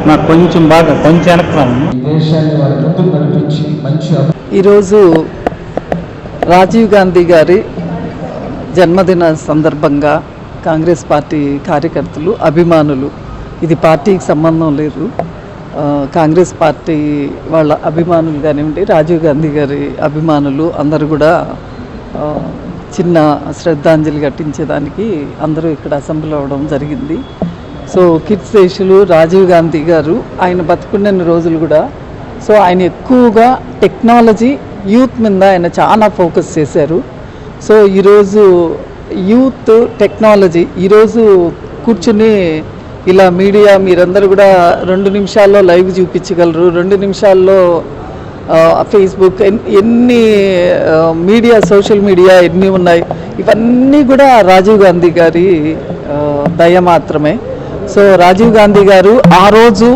నాకు కొంచెం బాగా కొంచెం వెనక్రాము. ఈరోజు రాజీవ్ గాంధీ గారి జన్మదిన సందర్భంగా కాంగ్రెస్ పార్టీ కార్యకర్తలు, అభిమానులు, ఇది పార్టీకి సంబంధం లేదు, కాంగ్రెస్ పార్టీ వాళ్ళ అభిమానులు కానివ్వండి, రాజీవ్ గాంధీ గారి అభిమానులు అందరూ కూడా చిన్న శ్రద్ధాంజలి ఘటించేదానికి అందరూ ఇక్కడ అసెంబ్లీ అవ్వడం జరిగింది. సో కీర్తిశేషులు రాజీవ్ గాంధీ గారు ఆయన బతుకున్న రోజులు కూడా ఆయన ఎక్కువగా టెక్నాలజీ, యూత్ మీద ఆయన చాలా ఫోకస్ చేశారు. సో ఈరోజు యూత్, టెక్నాలజీ, ఈరోజు కూర్చుని ఇలా మీడియా మీరందరూ కూడా 2 నిమిషాల్లో లైవ్ చూపించగలరు, 2 నిమిషాల్లో ఫేస్బుక్, ఎన్ని మీడియా, సోషల్ మీడియా ఎన్ని ఉన్నాయి, ఇవన్నీ కూడా రాజీవ్ గాంధీ గారి దయ మాత్రమే. సో రాజీవ్ గాంధీ గారు ఆ రోజు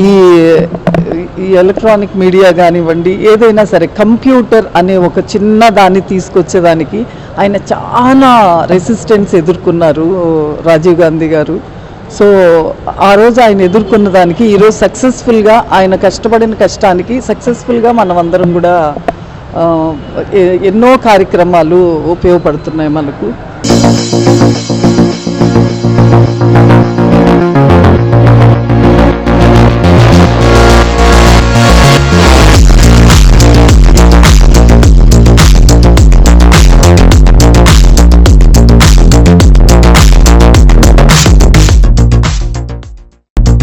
ఈ ఎలక్ట్రానిక్ మీడియా కానివ్వండి, ఏదైనా సరే కంప్యూటర్ అనే ఒక చిన్న దాన్ని తీసుకొచ్చేదానికి ఆయన చాలా రెసిస్టెన్స్ ఎదుర్కొన్నారు రాజీవ్ గాంధీ గారు. సో ఆ రోజు ఆయన ఎదుర్కొన్న దానికి ఈరోజు సక్సెస్ఫుల్గా ఆయన కష్టపడిన కష్టానికి సక్సెస్ఫుల్గా మనం అందరం కూడా ఎన్నో కార్యక్రమాలు ఉపయోగపడుతున్నాయి మనకు.